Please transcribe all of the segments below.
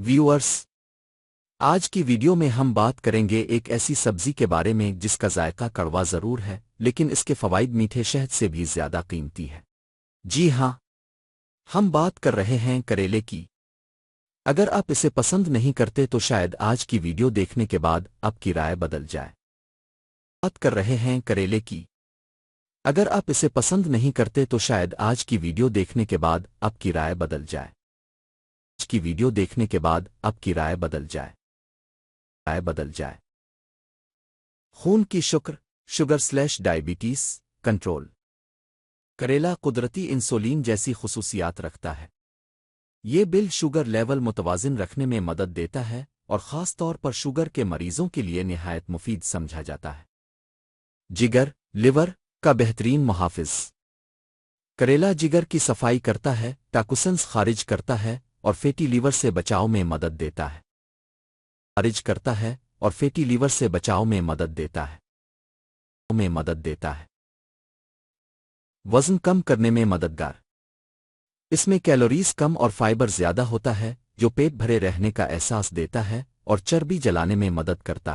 Viewers, आज की video में हम बात करेंगे एक ऐसी सब्जी के बारे में जिसका जायका कड़वा ज़रूर है, लेकिन इसके फ़वाइद मीठे शहद से भी ज़्यादा कीमती है। जी हाँ, हम बात कर रहे हैं करेले की। अगर आप इसे पसंद नहीं करते तो शायद आज की वीडियो देखने के बाद आपकी राय बदल जाए। बात कर रहे हैं करेले की। अगर आप इसे पसंद नहीं करते तो शायद आज की वीडियो देखने के बाद आपकी राय बदल जाए। आज की वीडियो देखने के बाद आपकी राय बदल जाए। खून की शुगर/डायबिटीज कंट्रोल। करेला कुदरती इंसुलिन जैसी खुसूसियात रखता है। ये बिल शुगर लेवल मुतवाज़िन रखने में मदद देता है और ख़ास तौर पर शुगर के मरीजों के लिए निहायत मुफीद समझा जाता है। जिगर लिवर का बेहतरीन मुहाफ़िज। करेला जिगर की सफाई करता है, टॉक्सिन्स खारिज करता है और फैटी लीवर से बचाव में मदद देता है। वज़न कम करने में मददगार। इसमें कैलोरीज कम और फाइबर ज़्यादा होता है जो पेट भरे रहने का एहसास देता है और चर्बी जलाने में मदद करता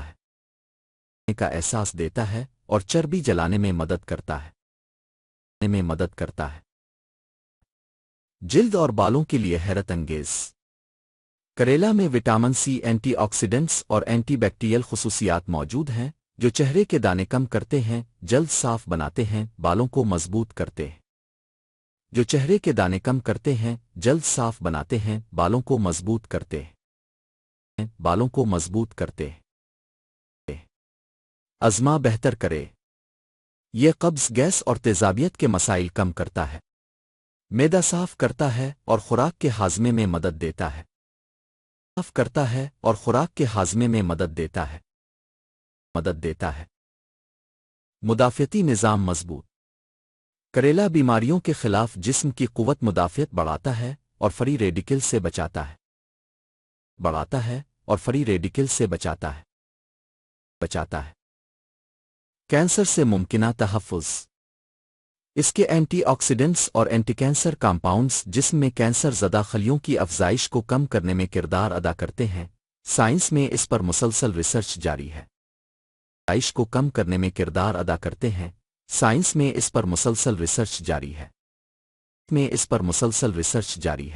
है। जिल्द और बालों के लिए हैरत अंगेज। करेला में विटामिन सी, एंटीऑक्सीडेंट्स और एंटीबैक्टीरियल खुसूसियात मौजूद हैं जो चेहरे के दाने कम करते हैं, जल्द साफ बनाते हैं, बालों को मजबूत करते हैं। अज़मा बेहतर करे। ये कब्ज़, गैस और तेज़ाबियत के मसाइल कम करता है। मैदा साफ करता है और खुराक के हाज़मे में मदद देता है। मुदाफ़ियती निज़ाम मजबूत। करेला बीमारियों के खिलाफ जिस्म की क़ुव्वत मुदाफ़ियत बढ़ाता है और फ्री रेडिकल से बचाता है। कैंसर से मुमकिना तहफ़्फ़ुज़। इसके एंटीऑक्सीडेंट्स और एंटीकैंसर कंपाउंड्स जिस्म में कैंसर ज़दा खलियों की अफ़ज़ाइश को कम करने में किरदार अदा करते हैं। साइंस में इस पर मुसलसल रिसर्च जारी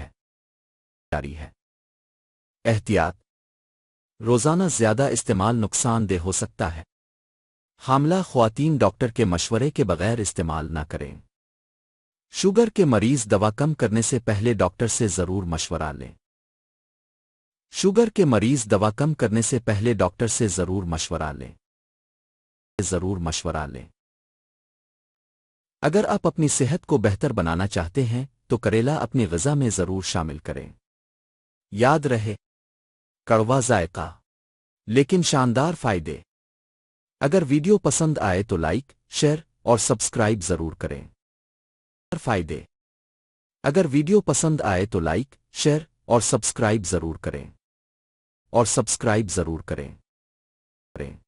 है। एहतियात। रोज़ाना ज़्यादा इस्तेमाल नुकसानदेह हो सकता है। हामला ख़वातीन डॉक्टर के मशवरे के बगैर इस्तेमाल न करें। शुगर के मरीज़ दवा कम करने से पहले डॉक्टर से ज़रूर मशवरा लें। अगर आप अपनी सेहत को बेहतर बनाना चाहते हैं तो करेला अपनी ग़िज़ा में ज़रूर शामिल करें। याद रहे, कड़वा जायका लेकिन शानदार फ़ायदे। अगर वीडियो पसंद आए तो लाइक, शेयर और सब्सक्राइब ज़रूर करें। अगर वीडियो पसंद आए तो लाइक, शेयर और सब्सक्राइब ज़रूर करें।